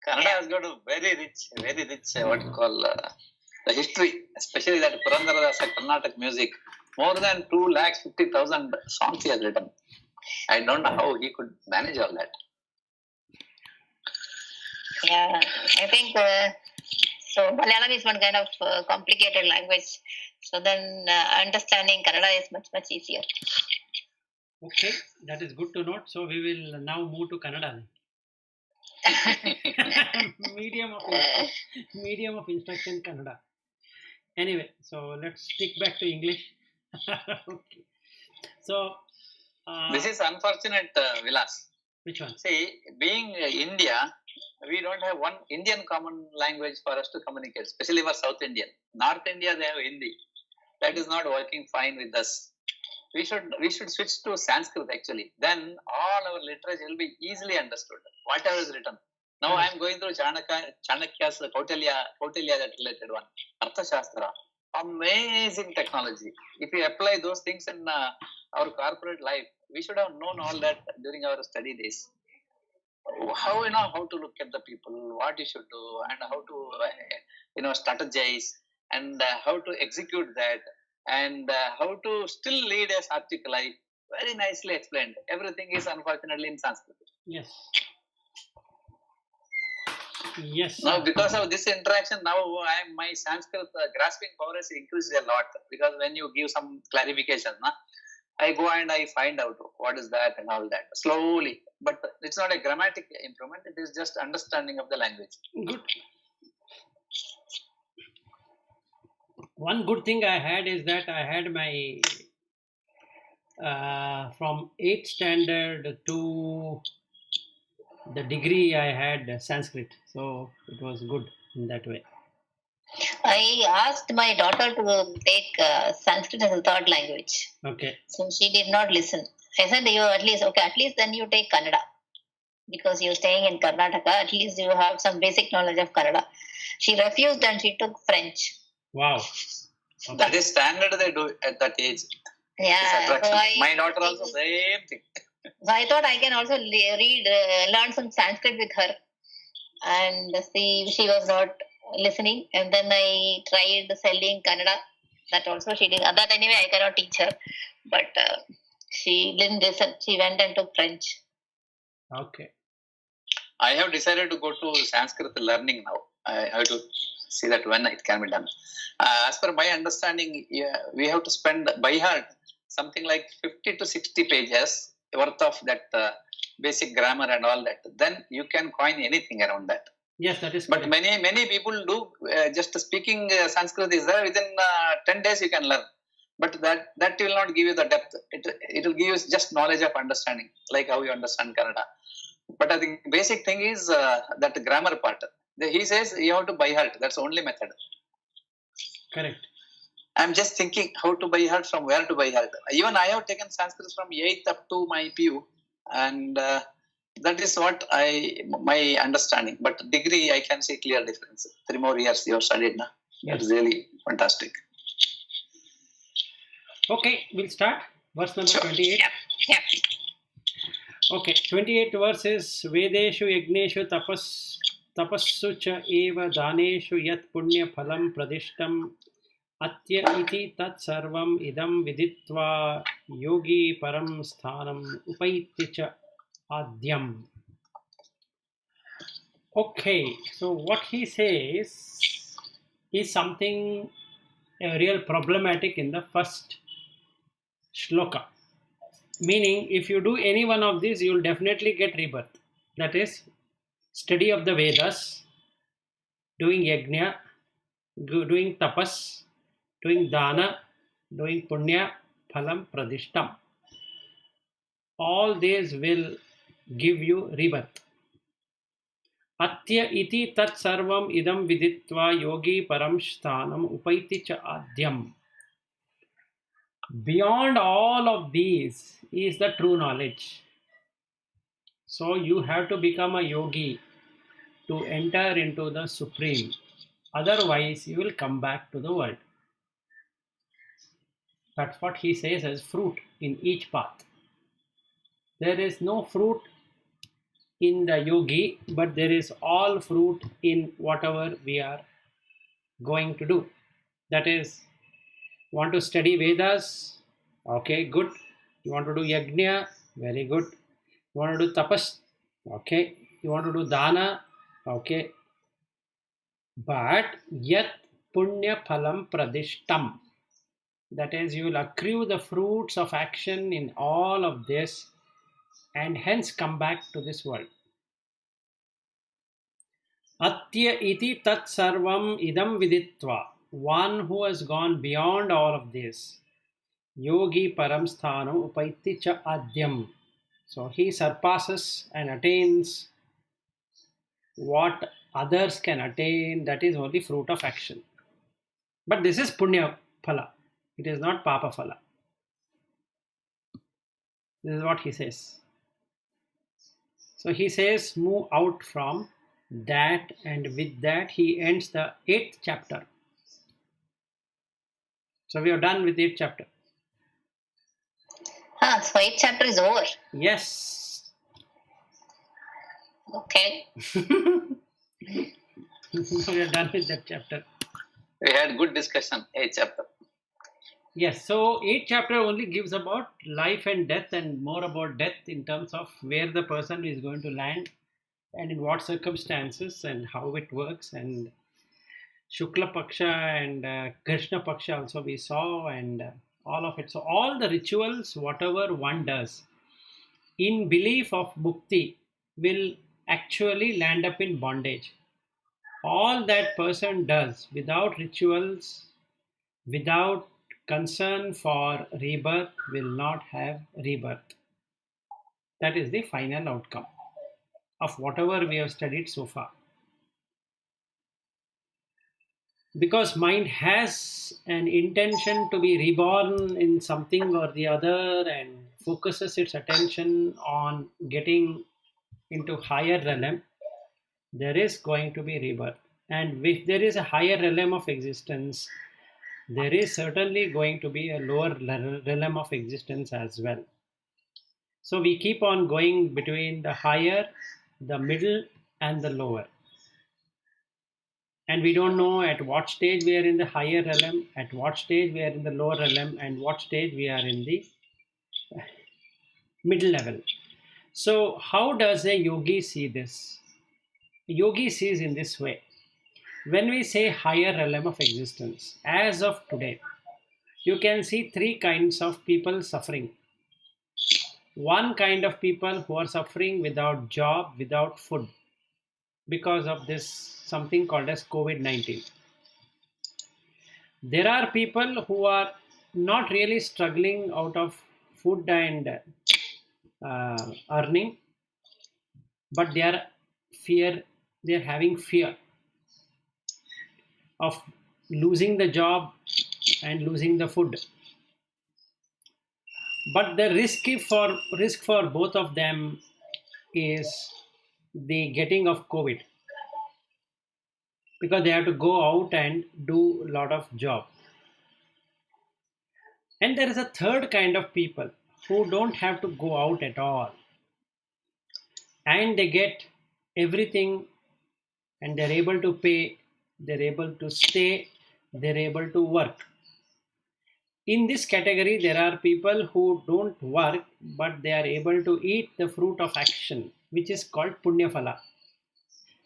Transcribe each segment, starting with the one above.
Kannada has got a very rich, what you call the history, especially that Purandaradasa Carnatic music. More than 250,000 songs he has written. I don't know how he could manage all that. Yeah, I think so. Malayalam is one kind of complicated language. So then understanding Kannada is much easier. Okay, that is good to note. So we will now move to Kannada. medium of instruction Kannada. Anyway, so let's stick back to English. Okay. So this is unfortunate, Vilas. Which one? See, being India, we don't have one Indian common language for us to communicate, especially for South Indian. North India, they have Hindi. That is not working fine with us. We should switch to Sanskrit actually. Then all our literature will be easily understood. Whatever is written. Now I am going through Chanakya's Kautilya, that related one. Arthashastra. Amazing technology. If we apply those things in our corporate life, we should have known all that during our study days. How to look at the people, what you should do, and how to strategize, and how to execute that, and how to still lead a sattvic life. Very nicely explained. Everything is unfortunately in Sanskrit. Yes. Yes. Now, because of this interaction, now my Sanskrit grasping power has increased a lot. Because when you give some clarification, I go and I find out what is that and all that slowly. But it's not a grammatic improvement. It is just understanding of the language. Good. One good thing I had is that I had my from 8th standard to the degree I had Sanskrit, so it was good in that way. I asked my daughter to take Sanskrit as a third language. Okay. So she did not listen. I said, you at least then you take Kannada. Because you're staying in Karnataka, at least you have some basic knowledge of Kannada. She refused and she took French. Wow. Okay. That is standard they do at that age. Yeah. So my daughter also same thing. So I thought I can also learn some Sanskrit with her. And see, she was not listening. And then I tried selling Kannada. That also she did. That anyway, I cannot teach her. But she didn't listen. She went and took French. Okay. I have decided to go to Sanskrit learning now. I have to see that when it can be done. As per my understanding, we have to spend by heart something like 50 to 60 pages worth of that basic grammar and all that. Then you can coin anything around that. Yes, that is correct. But many people do just speaking Sanskrit is there within 10 days you can learn. But that will not give you the depth. It will give you just knowledge of understanding, like how you understand Kannada. But I think basic thing is that grammar part. He says you have to by heart. That's the only method. Correct. I'm just thinking how to by heart, from where to by heart. Even I have taken Sanskrit from 8th up to my PU, and that is what my understanding. But degree, I can see clear difference. 3 more years you have studied now. Yes. That's really fantastic. Okay, we'll start. Verse number 28. Yeah. Okay, 28th verse is Vedeshu Yagneshu tapassu cha eva daneshu yat punya phalam pradishtam atya iti tat sarvam idam viditva yogi param sthanam upaiti cha adhyam. Okay, so what he says is something real problematic in the first shloka. Meaning, if you do any one of these, you will definitely get rebirth. That is, study of the Vedas, doing yajna, doing tapas, doing dana, doing punya, phalam, pradishtam. All these will give you rebirth. Atya iti tat sarvam idam viditva yogi param sthanam upaiti cha adhyam. Beyond all of these is the true knowledge. So you have to become a yogi to enter into the supreme. Otherwise, you will come back to the world. That's what he says as fruit in each path. There is no fruit in the yogi, but there is all fruit in whatever we are going to do. That is, want to study Vedas? Okay, good. You want to do yajna? Very good. You want to do tapas? Okay. You want to do dana? Okay. But yat punya phalam pradishtam. That is, you will accrue the fruits of action in all of this and hence come back to this world. Atya iti tat sarvam idam viditva. One who has gone beyond all of this. Yogi param sthanam upaiti cha adhyam. So he surpasses and attains what others can attain. That is only fruit of action. But this is punya phala. It is not papa phala. This is what he says. So he says, move out from that, and with that he ends the 8th chapter. So we are done with 8th chapter. So 8th chapter is over. Yes. Okay. We are done with that chapter. We had good discussion, 8th chapter. Yes, so 8th chapter only gives about life and death, and more about death in terms of where the person is going to land and in what circumstances and how it works, and Shukla Paksha and Krishna Paksha also we saw, and all of it. So all the rituals, whatever one does in belief of mukti, will actually land up in bondage. All that person does without rituals, without concern for rebirth, will not have rebirth. That is the final outcome of whatever we have studied so far. Because mind has an intention to be reborn in something or the other and focuses its attention on getting into higher realm, there is going to be rebirth. And if there is a higher realm of existence, there is certainly going to be a lower realm of existence as well. So we keep on going between the higher, the middle, and the lower. And we don't know at what stage we are in the higher realm, at what stage we are in the lower realm, and what stage we are in the middle level. So how does a yogi see this? A yogi sees in this way. When we say higher realm of existence, as of today, you can see 3 kinds of people suffering. One kind of people who are suffering without job, without food, because of this something called as COVID-19. There are people who are not really struggling out of food and earning, but they are having fear of losing the job and losing the food. But the risk for both of them is the getting of COVID, because they have to go out and do a lot of job. And there is a third kind of people who don't have to go out at all, and they get everything, and they're able to pay, they're able to stay, they're able to work. In this category, there are people who don't work, but they are able to eat the fruit of action, which is called punya phala.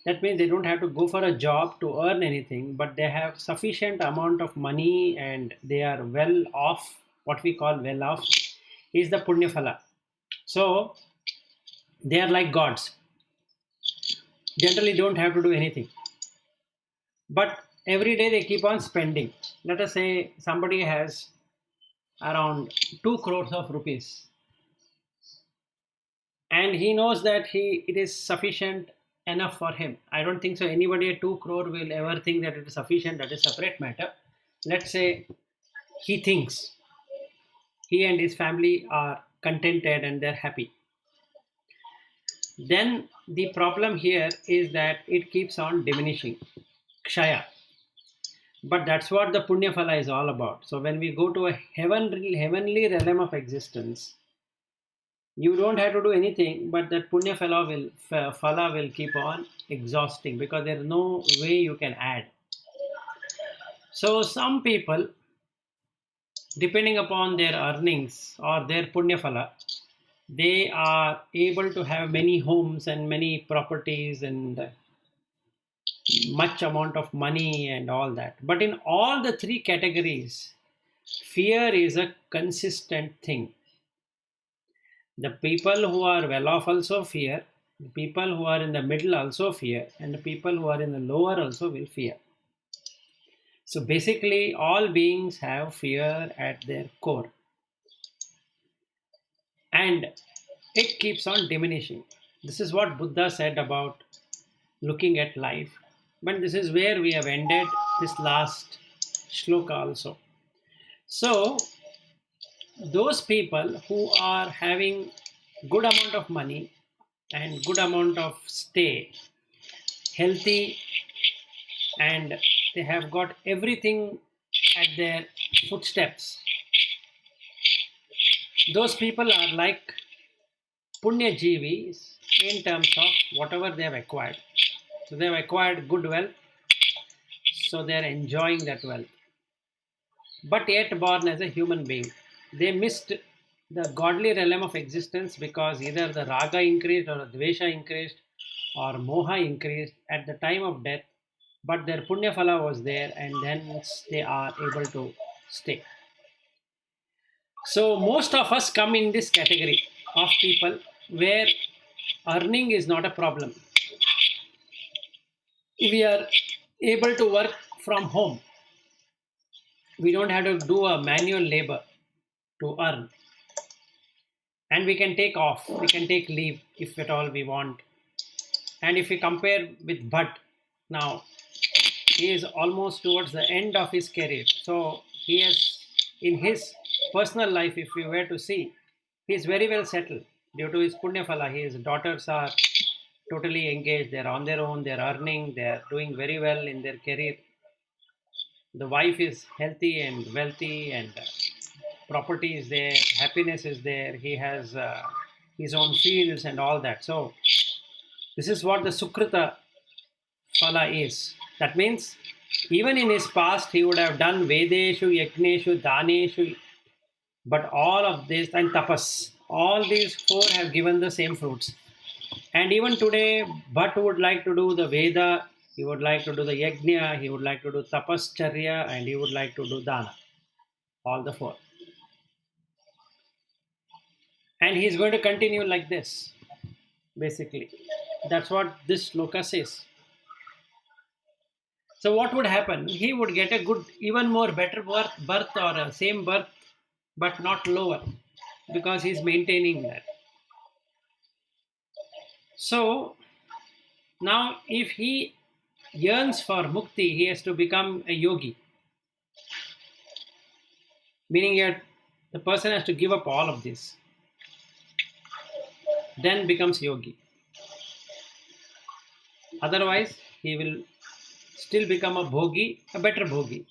That means they don't have to go for a job to earn anything, but they have sufficient amount of money and they are well off. What we call well off is the punya phala. So they are like gods. Generally don't have to do anything. But every day they keep on spending. Let us say somebody has around 2 crores of rupees. And he knows that it is sufficient enough for him. I don't think so anybody at 2 crore will ever think that it is sufficient. That is separate matter. Let's say he thinks he and his family are contented and they're happy. Then the problem here is that it keeps on diminishing, kshaya. But that's what the punya phala is all about. So when we go to a heavenly realm of existence, You don't have to do anything, but that punya phala will keep on exhausting because there is no way you can add. So some people, depending upon their earnings or their punya phala, they are able to have many homes and many properties and much amount of money and all that. But in all the three categories, fear is a consistent thing. The people who are well off also fear, the people who are in the middle also fear, and the people who are in the lower also will fear. So basically, all beings have fear at their core. And it keeps on diminishing. This is what Buddha said about looking at life. But this is where we have ended this last shloka also. So, those people who are having good amount of money and good amount of stay, healthy, and they have got everything at their footsteps, those people are like punya jivis in terms of whatever they have acquired. So they have acquired good wealth, so they are enjoying that wealth. But yet born as a human being. They missed the godly realm of existence because either the raga increased or the dvesha increased or moha increased at the time of death, but their punya phala was there and then they are able to stay. So most of us come in this category of people where earning is not a problem. We are able to work from home. We don't have to do a manual labor to earn. And we can take off, we can take leave if at all we want. And if we compare with Bhatt, now he is almost towards the end of his career. So he has, in his personal life, if we were to see, he is very well settled due to his punya phala. His daughters are totally engaged, they're on their own, they're earning, they're doing very well in their career. The wife is healthy and wealthy and property is there, happiness is there, he has his own fields and all that. So this is what the Sukrita phala is. That means even in his past he would have done Vedeshu, Yagneshu, Daneshu, but all of this and tapas, all these four have given the same fruits. And even today, Bhatt would like to do the Veda, he would like to do the Yagna, he would like to do Tapascharya, and he would like to do Dana. All the four. And he's going to continue like this, basically. That's what this sloka says. So what would happen? He would get a good, even more better birth or a same birth, but not lower, because he's maintaining that. So now if he yearns for mukti, he has to become a yogi. Meaning the person has to give up all of this. Then becomes yogi. Otherwise, he will still become a bhogi, a better bhogi.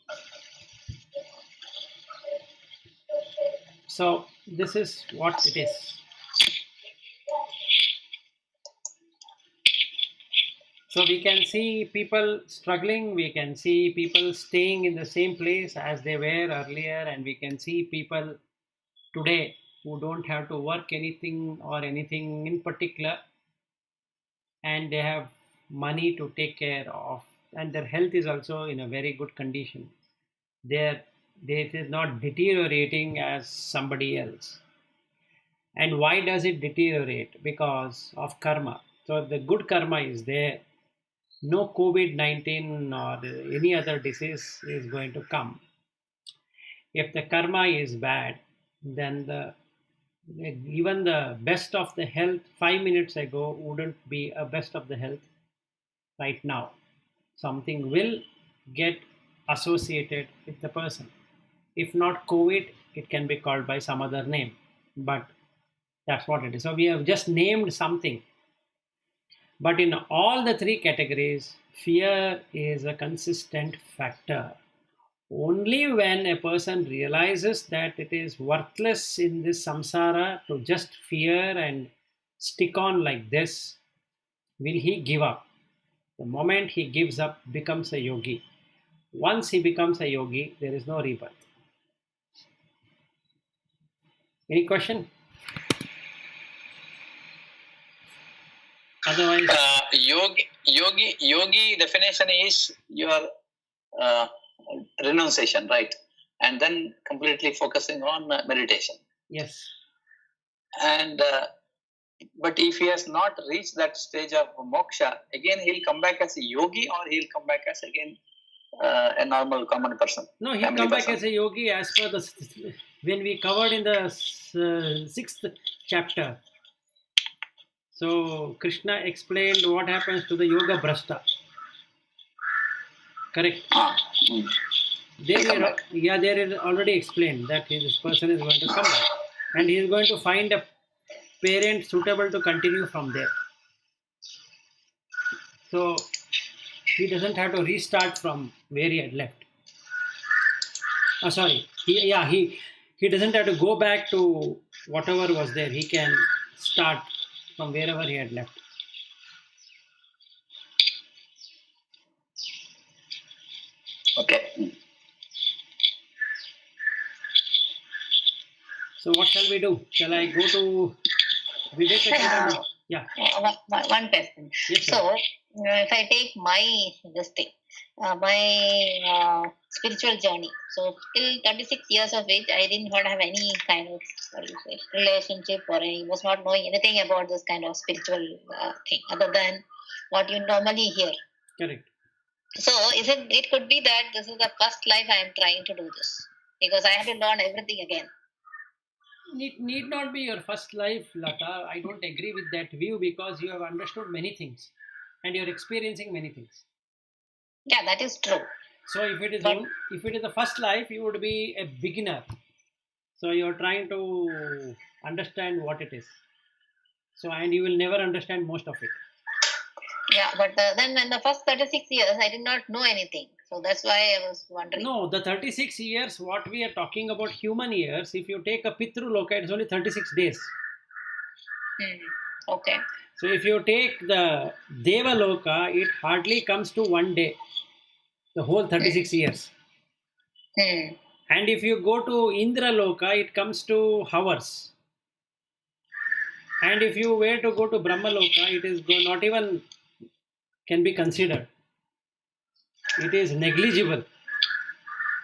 So this is what it is. So we can see people struggling, we can see people staying in the same place as they were earlier, and we can see people today who don't have to work anything or anything in particular, and they have money to take care of, and their health is also in a very good condition. It is not deteriorating as somebody else. And why does it deteriorate? Because of karma. So the good karma is there. No COVID-19 or any other disease is going to come. If the karma is bad, then even the best of the health 5 minutes ago wouldn't be a best of the health right now. Something will get associated with the person. If not COVID, it can be called by some other name, but that's what it is. So we have just named something. But in all the three categories, fear is a consistent factor. Only when a person realizes that it is worthless in this samsara to just fear and stick on like this, will he give up. The moment he gives up, becomes a yogi. Once he becomes a yogi, there is no rebirth. Any question? Otherwise, yogi definition is your renunciation, right? And then completely focusing on meditation. yes. And but if he has not reached that stage of moksha, again he'll come back as a yogi, or he'll come back as again a normal common person. No, he'll come back as a yogi as per the when we covered in the 6th chapter. So Krishna explained what happens to the yoga brashta. Correct. There is already explained that this person is going to come back, and he is going to find a parent suitable to continue from there. So he doesn't have to restart from where he had left. He doesn't have to go back to whatever was there. He can start from wherever he had left. Okay. So what shall we do? Shall I go to Vivekachudamani? Yeah. One question. Yes, sir. So, if I take my spiritual journey, so till 36 years of age, I did not have any kind of relationship, or I was not knowing anything about this kind of spiritual thing other than what you normally hear. Correct. So, it could be that this is the first life I am trying to do this, because I have to learn everything again. It need not be your first life, Lata. I don't agree with that view, because you have understood many things and you're experiencing many things. Yeah, that is true. So if it is the first life, you would be a beginner. So you're trying to understand what it is. So, and you will never understand most of it. Yeah, but then in the first 36 years, I did not know anything. So that's why I was wondering. No, the 36 years, what we are talking about human years, if you take a Pitru Loka, it's only 36 days. Okay. So if you take the Deva Loka, it hardly comes to 1 day, the whole 36 years. And if you go to Indra Loka, it comes to hours. And if you were to go to Brahma Loka, it is not even can be considered. It is negligible.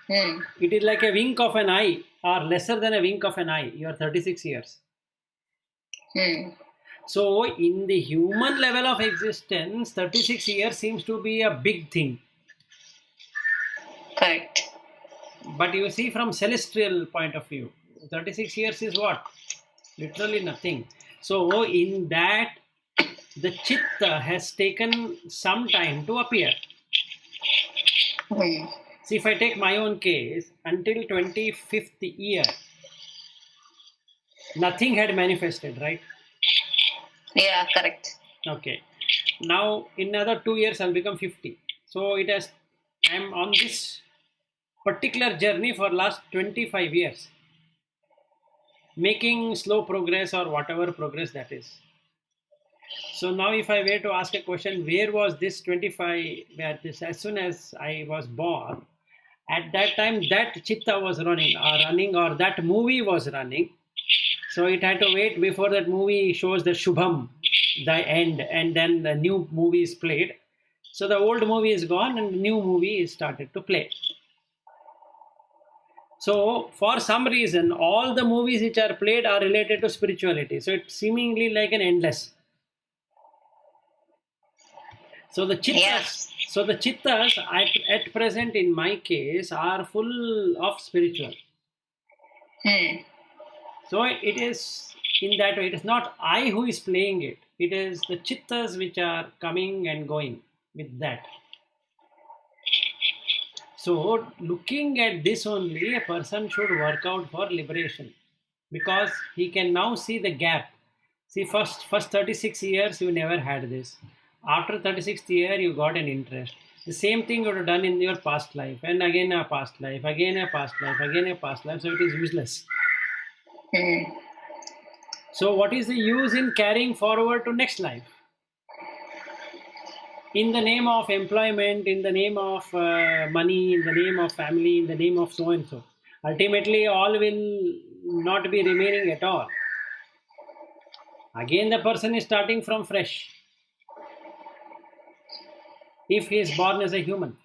It is like a wink of an eye, or lesser than a wink of an eye. You are 36 years. So in the human level of existence, 36 years seems to be a big thing. Correct. But you see, from celestial point of view, 36 years is what? Literally nothing. So in that, the chitta has taken some time to appear. See, if I take my own case, until 25th year, nothing had manifested, right? Yeah, correct. Okay. Now, in another 2 years, I'll become 50. So I'm on this particular journey for last 25 years, making slow progress or whatever progress that is. So now if I were to ask a question, where was this 25, as soon as I was born, at that time that chitta was running, or that movie was running. So it had to wait before that movie shows the Shubham, the end, and then the new movie is played. So the old movie is gone and the new movie is started to play. So for some reason, all the movies which are played are related to spirituality. So it's seemingly like an endless. So the chittas at present in my case are full of spiritual. So it is in that way. It is not I who is playing it. It is the chittas which are coming and going with that. So looking at this only, a person should work out for liberation, because he can now see the gap. See, first 36 years you never had this. After 36th year you got an interest. The same thing you would have done in your past life, and again a past life, again a past life, again a past life, so it is useless. So what is the use in carrying forward to next life? In the name of employment, in the name of money, in the name of family, in the name of so and so. Ultimately, all will not be remaining at all. Again, the person is starting from fresh. If he is born as a human.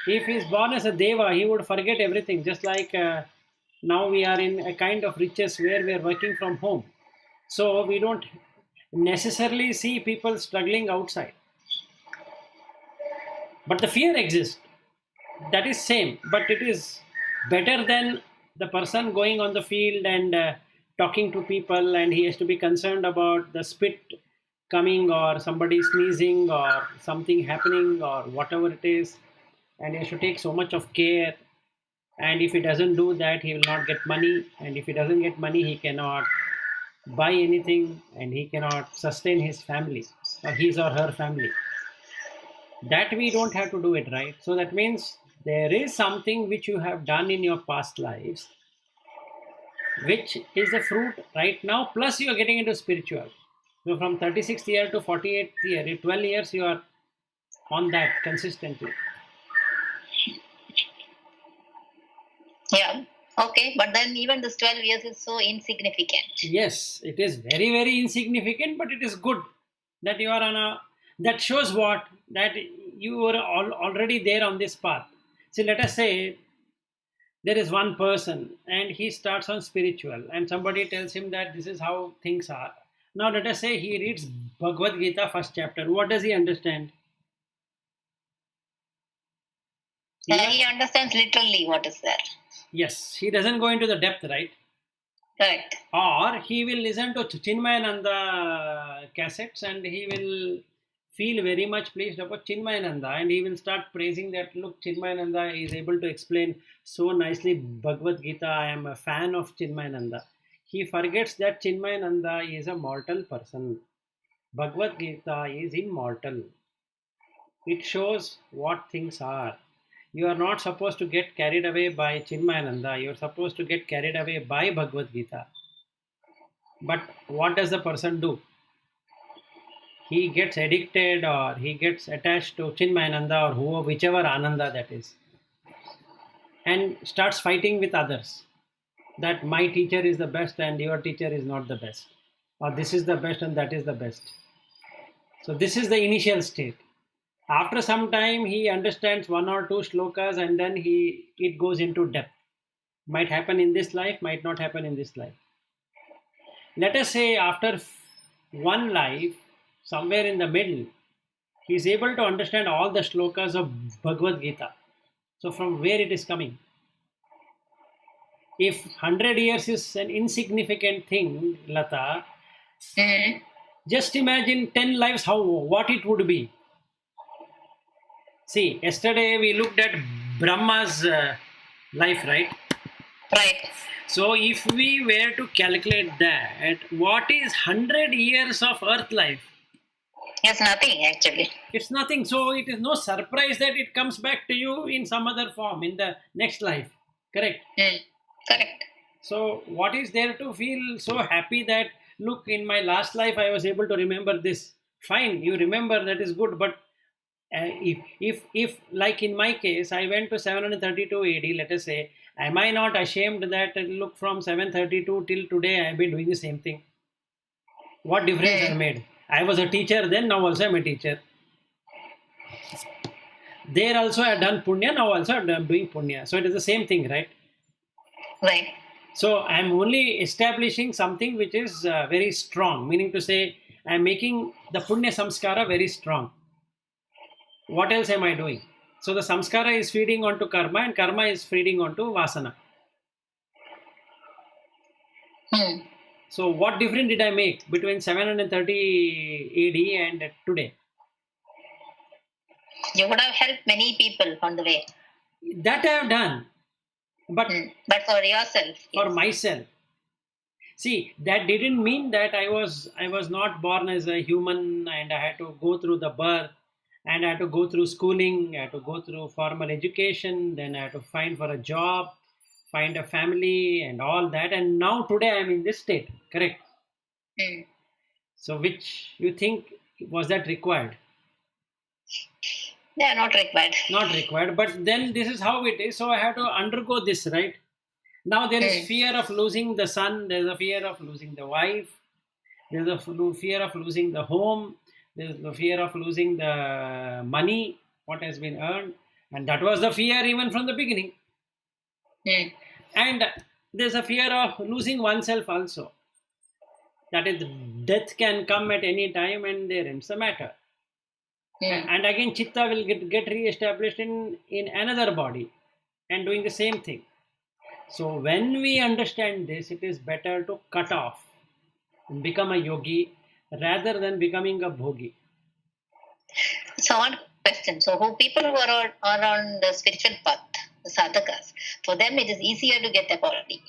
If he is born as a deva, he would forget everything. Just like now we are in a kind of riches where we are working from home. So we don't necessarily see people struggling outside. But the fear exists. That is same. But it is better than the person going on the field and talking to people, and he has to be concerned about the spit coming or somebody sneezing or something happening or whatever it is, and he should take so much of care. And if he doesn't do that, he will not get money, and if he doesn't get money, he cannot buy anything, and he cannot sustain his family or his or her family. That we don't have to do it, right? So that means there is something which you have done in your past lives, which is the fruit right now, plus you are getting into spiritual. So from 36th year to 48th year, 12 years you are on that consistently. Yeah. Okay. But then even this 12 years is so insignificant. Yes, it is very, very insignificant, but it is good that you are on a, that shows what? That you are already there on this path. See, let us say there is one person and he starts on spiritual and somebody tells him that this is how things are. Now let us say he reads Bhagavadgita first chapter. What does he understand? He understands literally what is there. Yes, he doesn't go into the depth, right? Right. Or he will listen to Chinmayananda cassettes and he will feel very much pleased about Chinmayananda, and he will start praising that, look, Chinmayananda is able to explain so nicely Bhagavad Gita. I am a fan of Chinmayananda. He forgets that Chinmayananda is a mortal person. Bhagavad Gita is immortal. It shows what things are. You are not supposed to get carried away by Chinmayananda. You are supposed to get carried away by Bhagavad Gita. But what does the person do? He gets addicted or he gets attached to Chinmayananda or whichever Ananda that is, and starts fighting with others. That my teacher is the best and your teacher is not the best. Or this is the best and that is the best. So this is the initial state. After some time, he understands one or two shlokas and then it goes into depth. Might happen in this life, might not happen in this life. Let us say after one life, somewhere in the middle, he is able to understand all the shlokas of Bhagavad Gita. So from where it is coming? If 100 years is an insignificant thing, Lata, just imagine 10 lives, what it would be. See, yesterday we looked at Brahma's life, right? Right. So if we were to calculate that, what is 100 years of earth life? It's nothing actually. It's nothing. So it is no surprise that it comes back to you in some other form in the next life. Correct? Correct. So what is there to feel so happy that, look, in my last life I was able to remember this? Fine, you remember, that is good. But if like in my case, I went to 732 AD, let us say, am I not ashamed that, look, from 732 till today I have been doing the same thing? What difference I made? I was a teacher then, now also I am a teacher. There also I have done punya, now also I am doing punya. So it is the same thing, right? Right. So I am only establishing something which is very strong, meaning to say I am making the punya samskara very strong. What else am I doing? So the samskara is feeding onto karma and karma is feeding onto vasana. So what difference did I make between 730 AD and today? You would have helped many people on the way. That I have done. But for yourself. For myself. See, that didn't mean that I was not born as a human and I had to go through the birth and I had to go through schooling, I had to go through formal education, then I had to find for a job, find a family and all that. And now today I am in this state, correct? Hmm. So which you think was that required? They are not required. Not required, but then this is how it is. So I have to undergo this, right? Now there is fear of losing the son, there's a fear of losing the wife, there's a fear of losing the home, there's the fear of losing the money, what has been earned. And that was the fear even from the beginning. Hmm. And there's a fear of losing oneself also. That is, death can come at any time and there ends the matter. And again, chitta will get re-established in another body and doing the same thing. So when we understand this, it is better to cut off and become a yogi rather than becoming a bhogi. So one question. So who people who are on the spiritual path, the sadhakas, for them it is easier to get a body,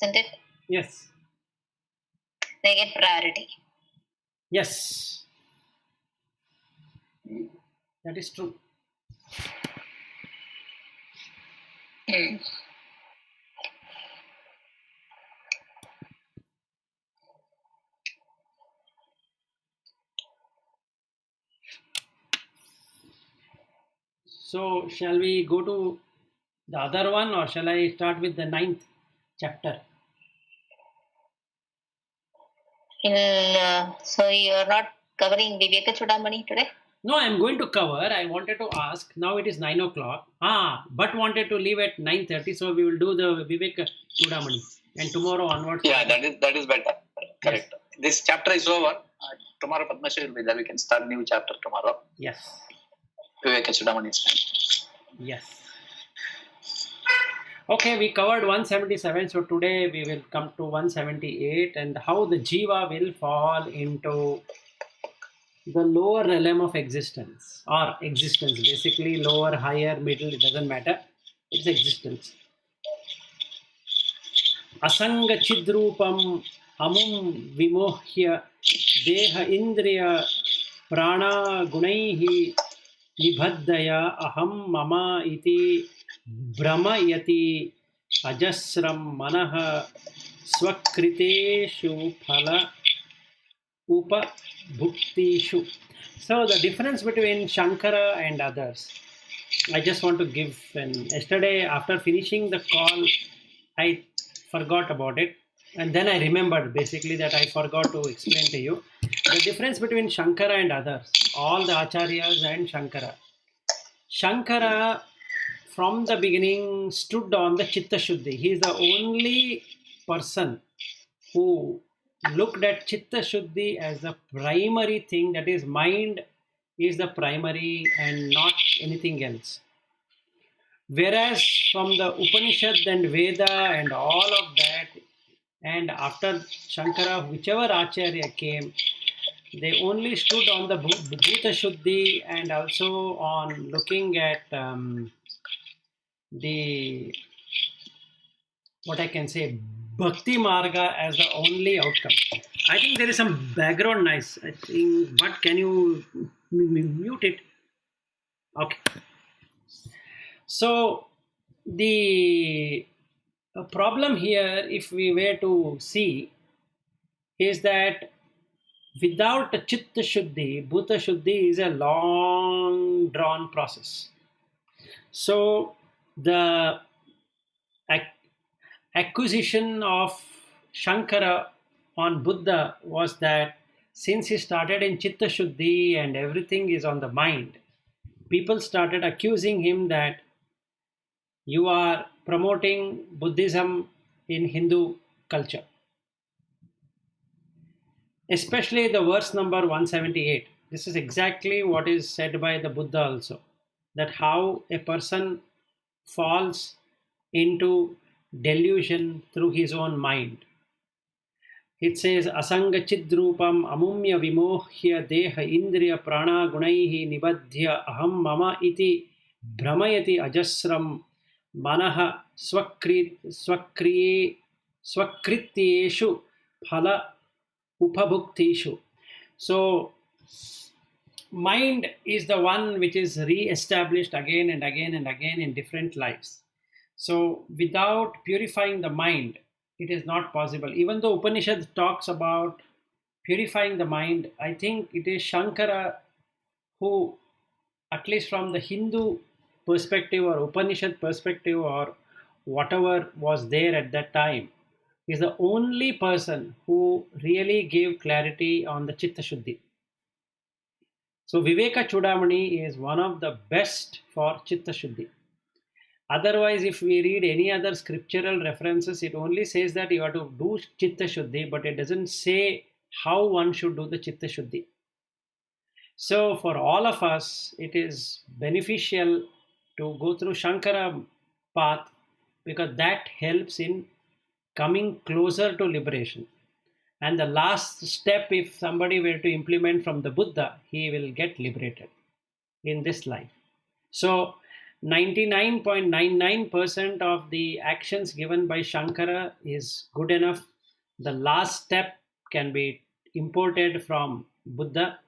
isn't it? Yes. They get priority. Yes. That is true. Hmm. So shall we go to the other one or shall I start with the 9th chapter? So you are not covering Vivekachudamani today? No, I am going to cover. I wanted to ask. Now it is 9 o'clock. But wanted to leave at 9:30. So we will do the Vivekachudamani. And tomorrow onwards. Yeah, that is better. Correct. Yes. This chapter is over. Tomorrow Padmashree will be there. We can start new chapter tomorrow. Yes. Vivekachudamani is time. Yes. Okay, we covered 177. So today we will come to 178 and how the jiva will fall into the lower realm of existence or existence, basically lower, higher, middle, it doesn't matter. It's existence. Asanga chidrupam amum vimohya deha indriya prana gunaihi nibhaddaya aham mama iti brahmayati ajasram manaha swakriteshu phala upabhuktishu. So the difference between Shankara and others, I just want to give. Yesterday after finishing the call, I forgot about it, and then I remembered basically that I forgot to explain to you the difference between Shankara and others, all the acharyas and Shankara. Shankara from the beginning stood on the Chitta Shuddhi. He is the only person who looked at Chitta Shuddhi as the primary thing, that is, mind is the primary and not anything else. Whereas from the Upanishad and Veda and all of that, and after Shankara, whichever Acharya came, they only stood on the Bhuta Shuddhi and also on looking at the, what I can say, Bhakti Marga as the only outcome. I think there is some background noise. I think, but can you mute it? Okay. So the problem here, if we were to see, is that without Chitta Shuddhi, Bhuta Shuddhi is a long drawn process. So the acquisition of Shankara on Buddha was that since he started in Chitta Shuddhi and everything is on the mind, people started accusing him that you are promoting Buddhism in Hindu culture. Especially the verse number 178. This is exactly what is said by the Buddha also, that how a person falls into delusion through his own mind. It says, Asanga chidrupam amumya vimohya deha indriya prana gunaihi nibadhya aham mama iti brahmayati ajasram manaha swakrityeshu phala upabhuktishu. So mind is the one which is re-established again and again and again in different lives. So without purifying the mind, it is not possible. Even though Upanishad talks about purifying the mind, I think it is Shankara who, at least from the Hindu perspective or Upanishad perspective or whatever was there at that time, is the only person who really gave clarity on the Chitta Shuddhi. So Vivekachudamani is one of the best for Chitta Shuddhi. Otherwise, if we read any other scriptural references, it only says that you have to do Chitta Shuddhi, but it doesn't say how one should do the Chitta Shuddhi. So for all of us, it is beneficial to go through Shankara path, because that helps in coming closer to liberation. And the last step, if somebody were to implement from the Buddha, he will get liberated in this life. So 99.99% of the actions given by Shankara is good enough. The last step can be imported from Buddha,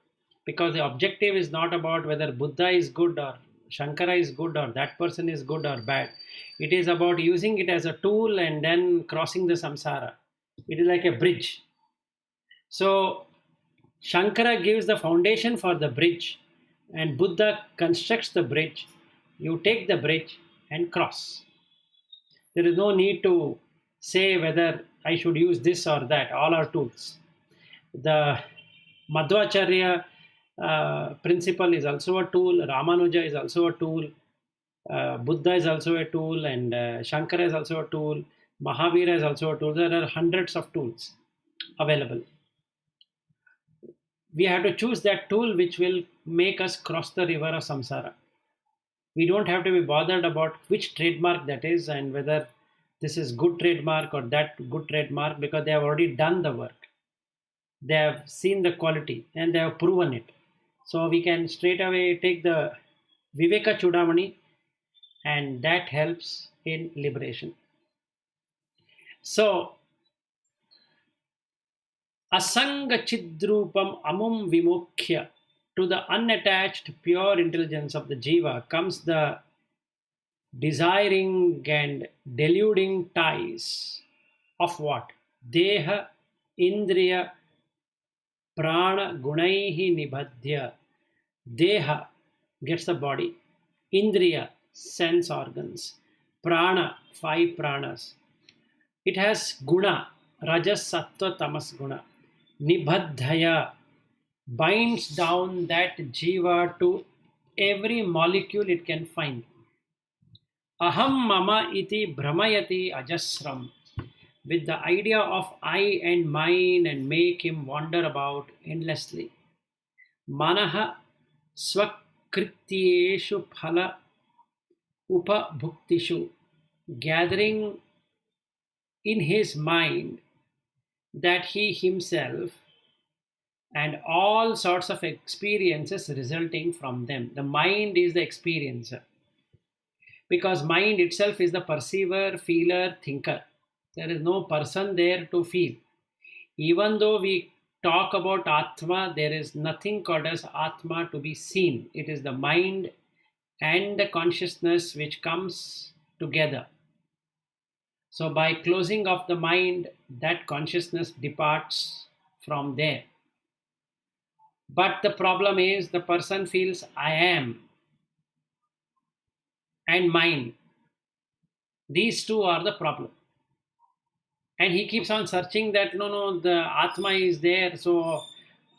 because the objective is not about whether Buddha is good or Shankara is good or that person is good or bad. It is about using it as a tool and then crossing the samsara. It is like a bridge. So Shankara gives the foundation for the bridge and Buddha constructs the bridge. You take the bridge and cross. There is no need to say whether I should use this or that. All are tools. The Madhvacharya principle is also a tool. Ramanuja is also a tool. Buddha is also a tool, and Shankara is also a tool. Mahavira is also a tool. There are hundreds of tools available. We have to choose that tool which will make us cross the river of samsara. We don't have to be bothered about which trademark that is and whether this is good trademark or that good trademark, because they have already done the work. They have seen the quality and they have proven it. So we can straight away take the Vivekachudamani, and that helps in liberation. So Asanga Chidrupam Amum Vimokhya, to the unattached pure intelligence of the Jiva comes the desiring and deluding ties of what? Deha, Indriya, Prana, Gunaihi Nibhadhya. Deha gets the body, Indriya, sense organs, Prana, 5 pranas. It has Guna, Rajas, Sattva, Tamas Guna. Nibhadhaya binds down that jiva to every molecule it can find. Aham mama iti brahmayati ajasram, with the idea of I and mine, and make him wander about endlessly. Manaha swakrityeshu phala upabhuktishu, gathering in his mind that he himself and all sorts of experiences resulting from them. The mind is the experiencer, because mind itself is the perceiver, feeler, thinker. There is no person there to feel. Even though we talk about Atma, there is nothing called as Atma to be seen. It is the mind and the consciousness which comes together. So by closing of the mind, that consciousness departs from there. But the problem is the person feels I am and mine. These two are the problem. And he keeps on searching that no, the Atma is there. So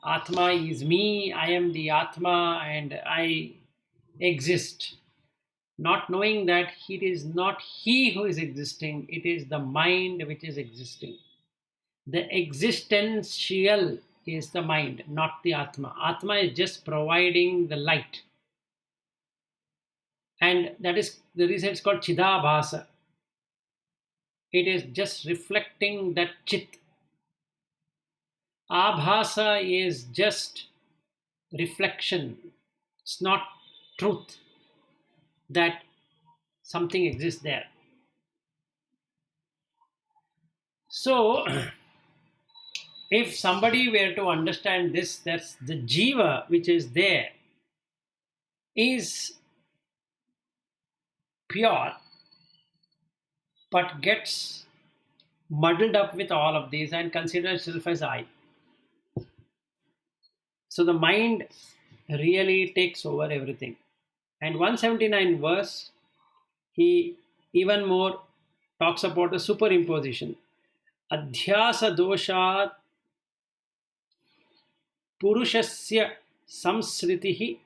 Atma is me, I am the Atma and I exist. Not knowing that it is not he who is existing, it is the mind which is existing. The existential is the mind, not the Atma. Atma is just providing the light. And that is the reason it's called Chidabhasa. It is just reflecting that Chit. Abhasa is just reflection. It's not truth that something exists there. if somebody were to understand this, that's the jiva which is there is pure, but gets muddled up with all of these and considers itself as I. So the mind really takes over everything. And 179 verse, he even more talks about a superimposition. Adhyasa doshat purushasya samsritihi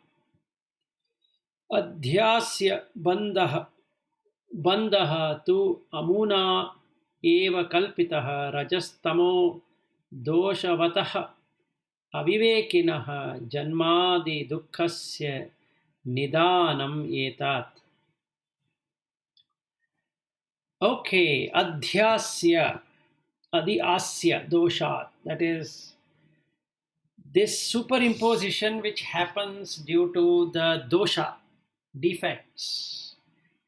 adhyasya bandha tu amuna eva kalpitah rajastamo doshavatah avivekinah janmadi dukkhasya nidanam etat. Okay, adhyasya doshat, that is this superimposition which happens due to the dosha, defects.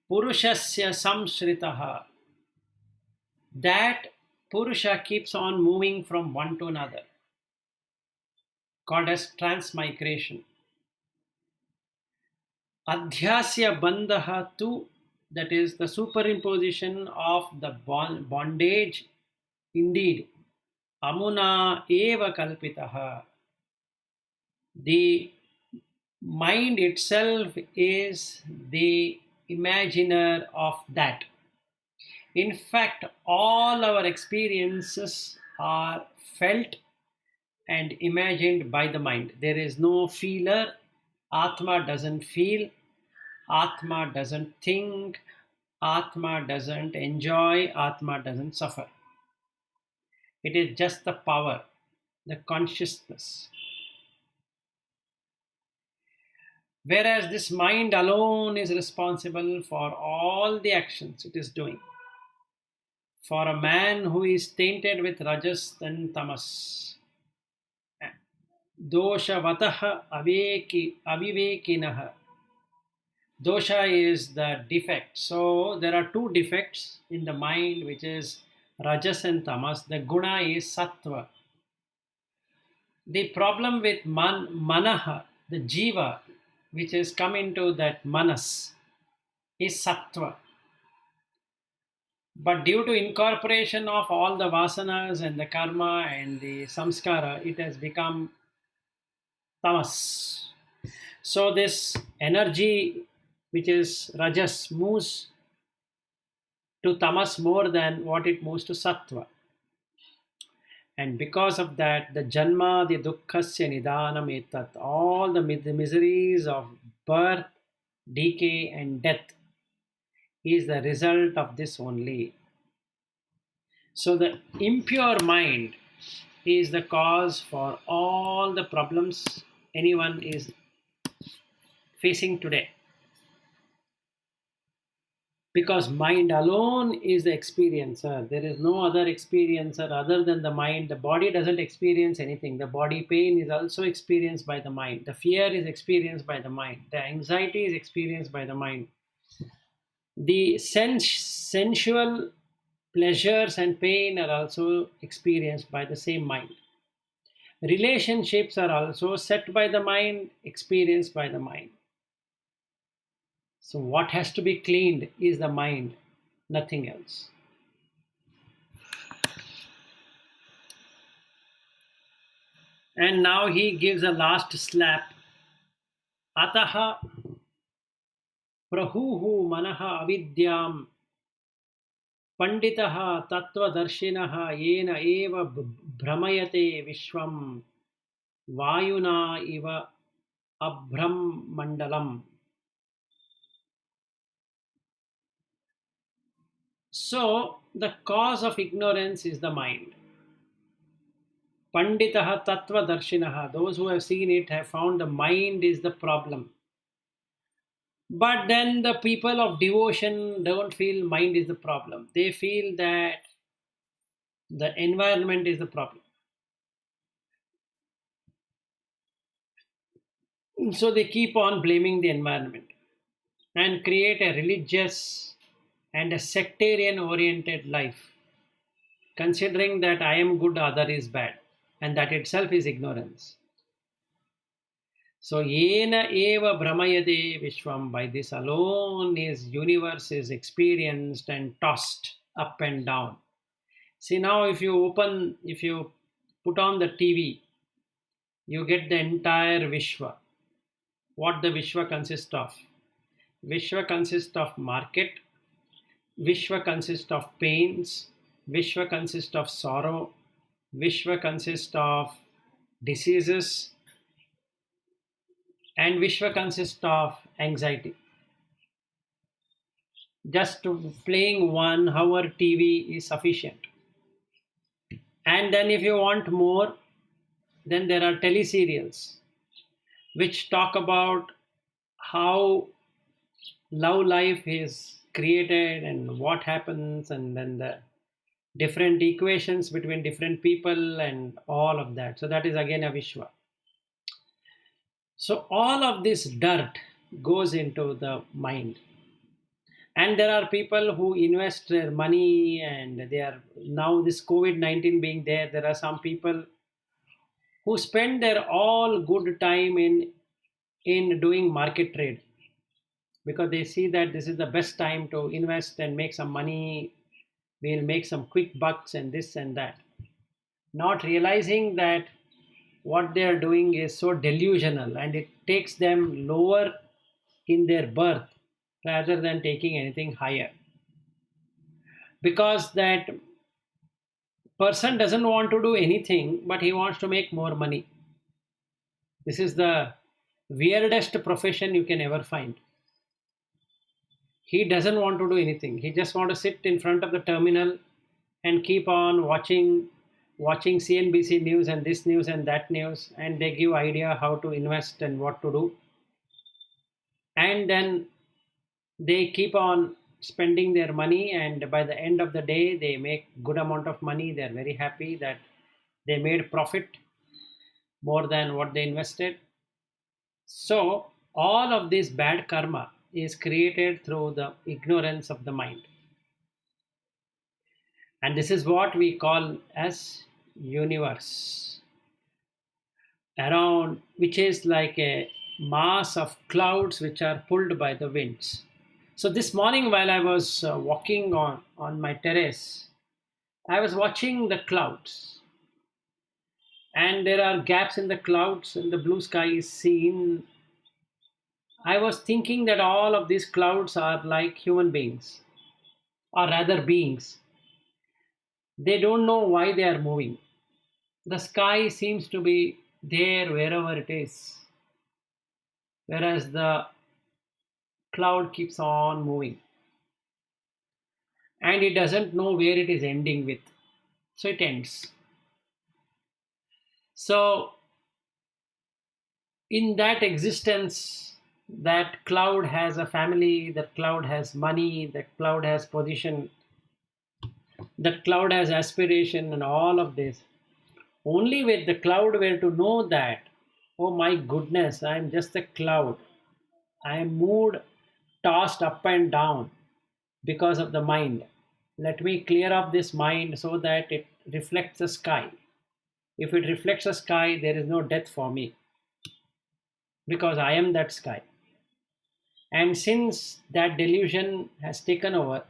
Purushasya samsritaha, that Purusha keeps on moving from one to another, called as transmigration. Adhyasya bandha tu, that is the superimposition of the bondage, indeed. Amuna eva kalpitaha, the mind itself is the imaginer of that. In fact, all our experiences are felt and imagined by the mind. There is no feeler. Atma doesn't feel. Atma doesn't think. Atma doesn't enjoy. Atma doesn't suffer. It is just the power, the consciousness. Whereas this mind alone is responsible for all the actions it is doing. For a man who is tainted with rajas and tamas, dosha vatah avivekinah. Dosha is the defect. So there are two defects in the mind, which is rajas and tamas. The guna is sattva. The problem with manaha, the jiva, which has come into that manas, is sattva. But due to incorporation of all the vasanas and the karma and the samskara, it has become tamas. So this energy, which is rajas, moves to tamas more than what it moves to sattva. And because of that, the janma, the dukkhasya nidanam etat, all the miseries of birth, decay and death is the result of this only. So the impure mind is the cause for all the problems anyone is facing today. Because mind alone is the experiencer. There is no other experiencer other than the mind. The body doesn't experience anything. The body pain is also experienced by the mind. The fear is experienced by the mind. The anxiety is experienced by the mind. The sensual pleasures and pain are also experienced by the same mind. Relationships are also set by the mind, experienced by the mind. So what has to be cleaned is the mind, nothing else. And now he gives a last slap. Ataha prahuhu manaha avidyam panditaha tattvadarshinaha yena eva bhramayate vishwam vayuna iva abhram mandalam. So, the cause of ignorance is the mind. Panditaha tattva darshinaha, those who have seen it have found the mind is the problem. But then the people of devotion don't feel mind is the problem. They feel that the environment is the problem. So they keep on blaming the environment and create a religious and a sectarian oriented life, considering that I am good, other is bad. and that itself is ignorance. So yena eva brahmayate vishwam, by this alone is universe is experienced and tossed up and down. See, now if you put on the TV, you get the entire Vishwa. What the Vishwa consists of? Vishwa consists of market, Vishwa consists of pains, Vishwa consists of sorrow, Vishwa consists of diseases, and Vishwa consists of anxiety. Just playing 1 hour TV is sufficient. And then if you want more, then there are teleserials which talk about how love life is created and what happens, and then the different equations between different people and all of that. So that is again a Vishwa. So all of this dirt goes into the mind. And there are people who invest their money, and they are now, this COVID-19 being there are some people who spend their all good time in doing market trade, because they see that this is the best time to invest and make some money. We'll make some quick bucks and this and that, not realizing that what they are doing is so delusional, and it takes them lower in their birth rather than taking anything higher. Because that person doesn't want to do anything, but he wants to make more money. This is the weirdest profession you can ever find. He doesn't want to do anything. He just wants to sit in front of the terminal and keep on watching CNBC news and this news and that news, and they give idea how to invest and what to do. And then they keep on spending their money, and by the end of the day they make good amount of money. They're very happy that they made profit more than what they invested. So all of this bad karma is created through the ignorance of the mind, and this is what we call as universe around, which is like a mass of clouds which are pulled by the winds. So this morning while I was walking on my terrace, I was watching the clouds, and there are gaps in the clouds and the blue sky is seen. I was thinking that all of these clouds are like human beings, or rather beings. They don't know why they are moving. The sky seems to be there wherever it is, whereas the cloud keeps on moving, and it doesn't know where it is ending with, so it ends. So in that existence, that cloud has a family, that cloud has money, that cloud has position, that cloud has aspiration, and all of this. Only with the cloud were to know that, oh my goodness, I am just a cloud. I am moved, tossed up and down because of the mind. Let me clear up this mind so that it reflects the sky. If it reflects the sky, there is no death for me, because I am that sky. And since that delusion has taken over,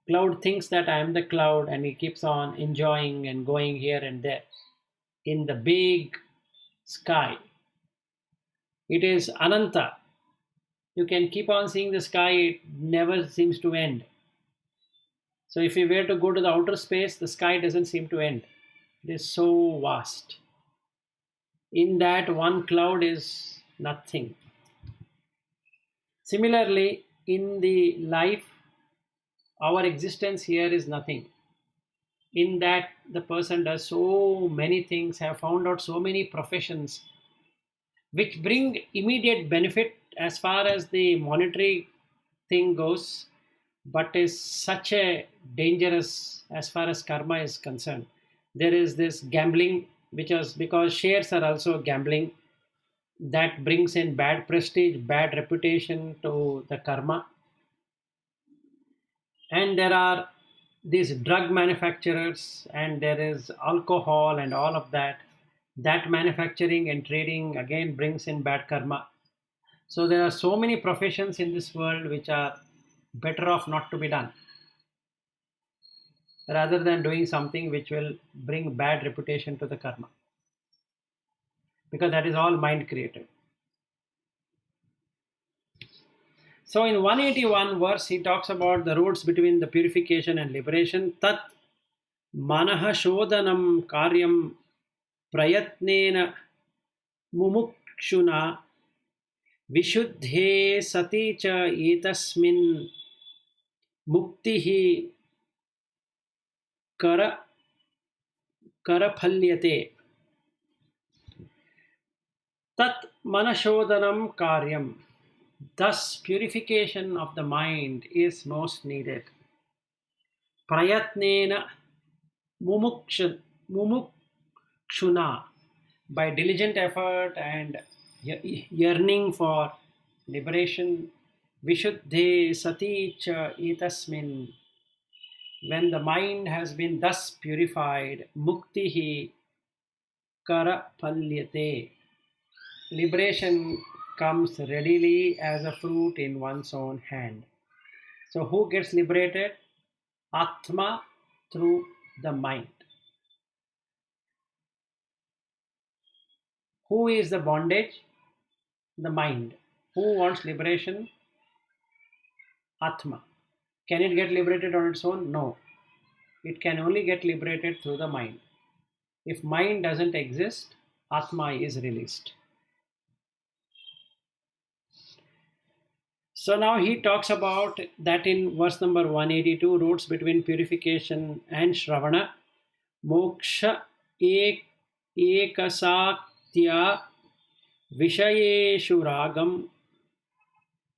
cloud thinks that I am the cloud, and he keeps on enjoying and going here and there in the big sky. It is Ananta. You can keep on seeing the sky, it never seems to end. So if you were to go to the outer space, the sky doesn't seem to end. It is so vast. In that, one cloud is nothing. Similarly, in the life, our existence here is nothing. In that, the person does so many things, have found out so many professions which bring immediate benefit as far as the monetary thing goes, but is such a dangerous as far as karma is concerned. There is this gambling, which is because shares are also gambling, that brings in bad prestige, bad reputation to the karma. And there are these drug manufacturers, and there is alcohol and all of that. That manufacturing and trading again brings in bad karma. So there are so many professions in this world which are better off not to be done, rather than doing something which will bring bad reputation to the karma, because that is all mind created. So in 181 verse, he talks about the roads between the purification and liberation. Tat manaha shodhanam karyam prayatnena mumukshuna vishuddhe sati cha etasmin muktihi karaphalyate. Tat manashodhanam karyam. Thus, purification of the mind is most needed. Prayatnena mumukshuna, by diligent effort and yearning for liberation. Vishuddhe sati cha etasmin. When the mind has been thus purified, muktihi karaphalyate. Liberation comes readily as a fruit in one's own hand. So who gets liberated? Atma, through the mind. Who is the bondage? The mind. Who wants liberation? Atma. Can it get liberated on its own? No. It can only get liberated through the mind. If mind doesn't exist, Atma is released. So now he talks about that in verse number 182, roads between purification and Shravana. Moksha ekasaktya vishayeshu ragam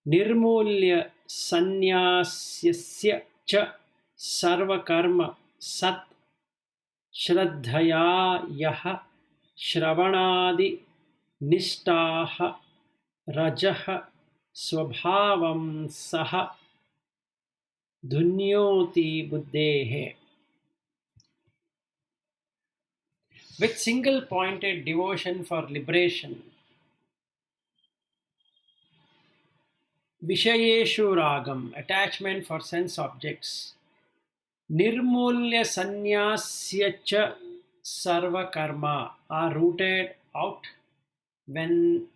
nirmulya sannyasya cha sarva karma sat shraddhaya yaha shravanadi nishtaha rajaha swabhavam saha dhunyoti buddhehe. With single pointed devotion for liberation, vishayeshu ragam, attachment for sense objects, nirmulya sannyasya cha sarva karma, are rooted out when,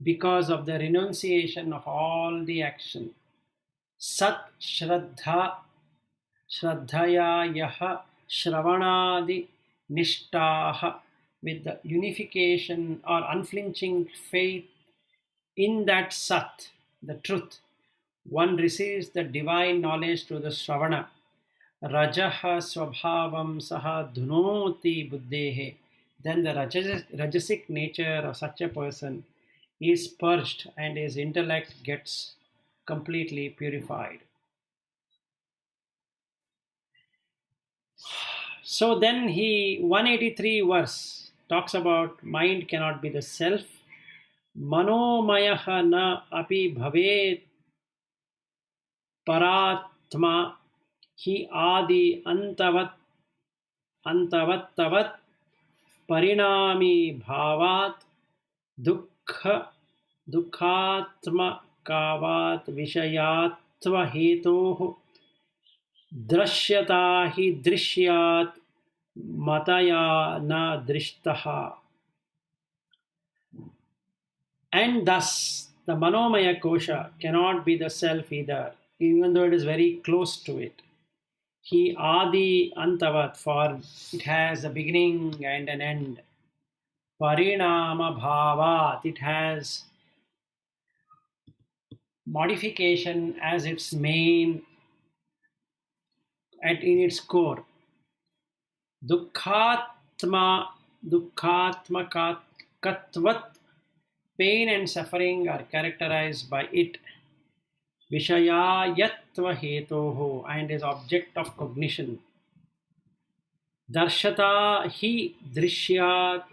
because of the renunciation of all the action. Sat shraddhaya yaha shravanadi nishtaha, with the unification or unflinching faith in that Sat, the truth, one receives the divine knowledge through the Shravana. Rajaha swabhavam saha dhunoti buddhehe. Then the rajasic nature of such a person is purged and his intellect gets completely purified. So then 183 verse talks about mind cannot be the self. Manomayaha na api bhavet paratma hi adi antavattavat parinami bhavat dukkhatma kavat vishayatva hetoh drishyata hi drishyat mataya na drishtaha. And thus the manomaya kosha cannot be the self either, even though it is very close to it. He adi antavat, for it has a beginning and an end. Parinama bhavat, it has modification as its main in its core. Dukkhatmakatvat, pain and suffering are characterized by it. Vishayayatva hetoho, and is object of cognition. Darshata hi drishyat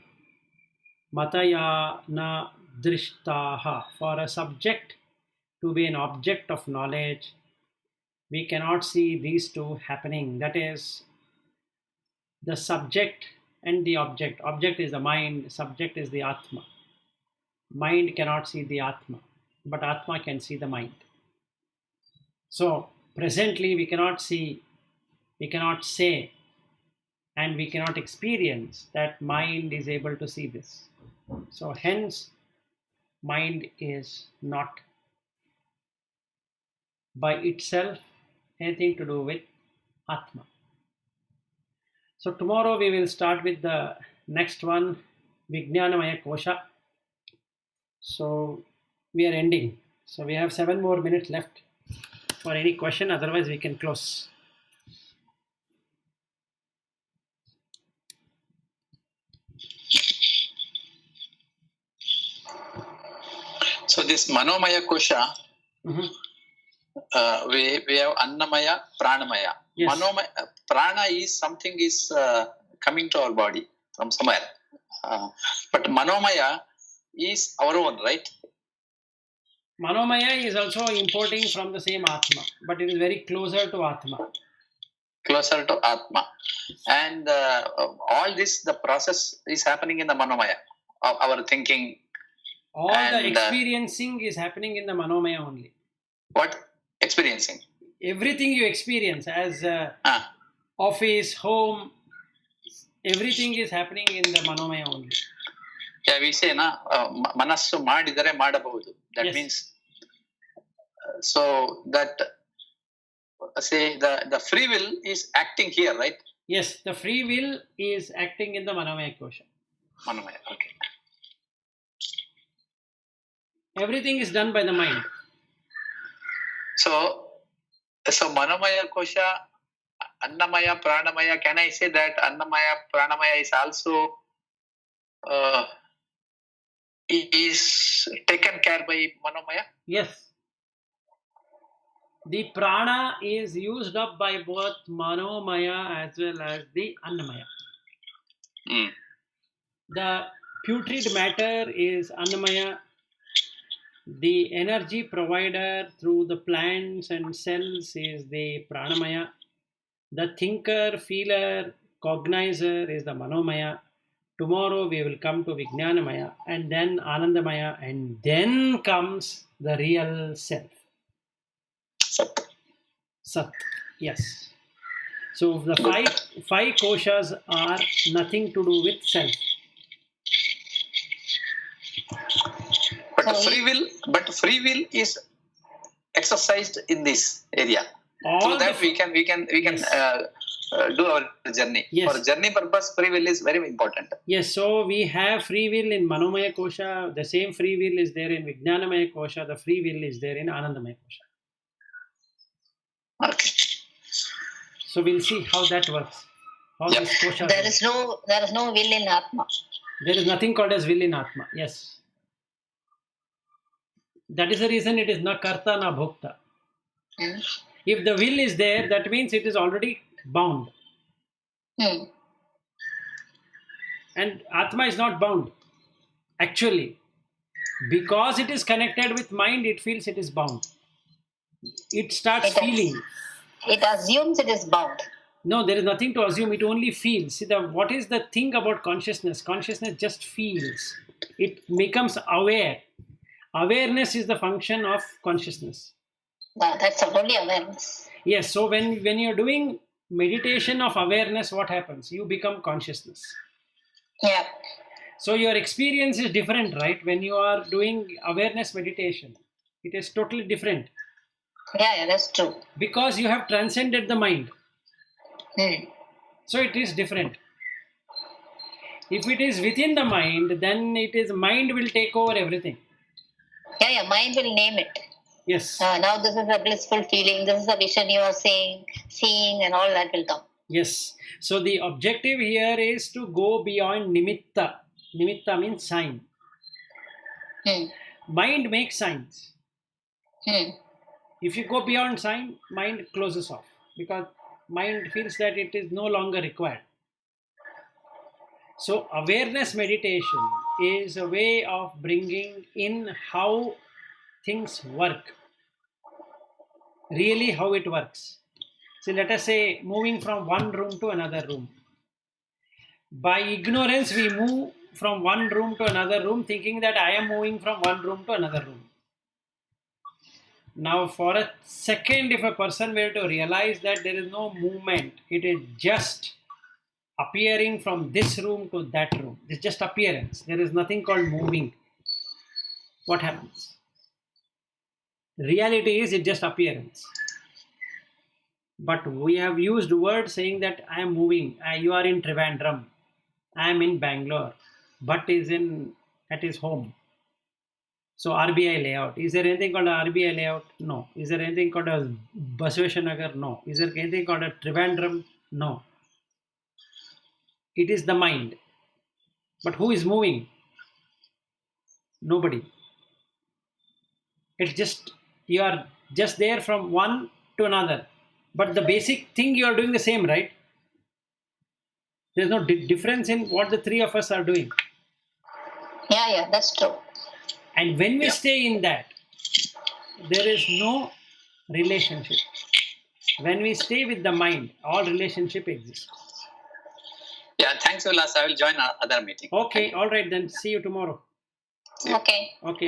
mataya na drishtaha, for a subject to be an object of knowledge, we cannot see these two happening. That is, the subject and the object. Object is the mind, subject is the Atma. Mind cannot see the Atma, but Atma can see the mind. So presently we cannot see, we cannot say, and we cannot experience that mind is able to see this. So hence mind is not by itself anything to do with Atma. So tomorrow we will start with the next one, Vijnanamaya Kosha. So we are ending. So we have 7 more minutes left for any question, otherwise we can close. So this Manomaya Kosha, we have Annamaya, Pranamaya. Yes. Manomaya, Prana is something is coming to our body from somewhere. But Manomaya is our own, right? Manomaya is also importing from the same Atma, but it is very closer to Atma. Closer to Atma. And all this, the process is happening in the Manomaya, of our thinking. All And, the experiencing is happening in the Manomaya only. What? Experiencing. Everything you experience as office, home, everything is happening in the Manomaya only. Yeah, we say, Manassu madidare madabahudu. That Yes. means, so that, say, the free will is acting here, right? Yes, the free will is acting in the Manomaya Kosha. Manomaya, okay. Everything is done by the mind. So Manomaya Kosha, Annamaya, Pranamaya, can I say that Annamaya, Pranamaya is also is taken care by Manomaya? Yes. The prana is used up by both Manomaya as well as the Annamaya. Mm. The putrid matter is Annamaya. The energy provider through the plants and cells is the Pranamaya. The thinker, feeler, cognizer is the Manomaya. Tomorrow we will come to Vijnanamaya and then Anandamaya, and then comes the real self. Sat. Sat. Yes. So the five koshas are nothing to do with self. But free will is exercised in this area. Through that we can Yes. Do our journey. Yes. For journey purpose, free will is very important. Yes, so we have free will in Manomaya Kosha, the same free will is there in Vijnanamaya Kosha, the free will is there in Anandamaya Kosha. Okay. So we'll see how that works. How Yep. this kosha There works. is no will in Atma. There is nothing called as will in Atma. Yes. That is the reason it is na karta na bhokta. Hmm. If the will is there, that means it is already bound. Hmm. And Atma is not bound. Actually, because it is connected with mind, it feels it is bound. It starts feeling. It assumes it is bound. No, there is nothing to assume. It only feels. See, what is the thing about consciousness? Consciousness just feels. It becomes aware. Awareness is the function of consciousness. That's only awareness. Yes, so when you're doing meditation of awareness, what happens? You become consciousness. Yeah. So your experience is different, right? When you are doing awareness meditation, it is totally different. Yeah, that's true. Because you have transcended the mind. Hmm. So it is different. If it is within the mind, then it is mind will take over everything. Yeah, mind will name it. Yes. Now this is a blissful feeling, this is a vision you are seeing, and all that will come. Yes. So the objective here is to go beyond nimitta. Nimitta means sign. Mind makes signs. If you go beyond sign, mind closes off because mind feels that it is no longer required. So awareness meditation is a way of bringing in how things work. Really how it works. So let us say moving from one room to another room. By ignorance, we move from one room to another room, thinking that I am moving from one room to another room. Now, for a second, if a person were to realize that there is no movement, it is just appearing from this room to that room. It's just appearance. There is nothing called moving. What happens? Reality is it's just appearance. But we have used words saying that I am moving. You are in Trivandrum. I am in Bangalore. But is at his home. So RBI layout. Is there anything called a RBI layout? No. Is there anything called a Basaveshwanagar? No. Is there anything called a Trivandrum? No. It is the mind. But who is moving? Nobody. It's just, you are just there from one to another. But the basic thing you are doing the same, right? There's no difference in what the three of us are doing. Yeah, that's true. And when we stay in that, there is no relationship. When we stay with the mind, all relationship exists. Yeah, thanks, Ullas. I will join our other meeting. Okay, all right then. See you tomorrow. Okay. Okay.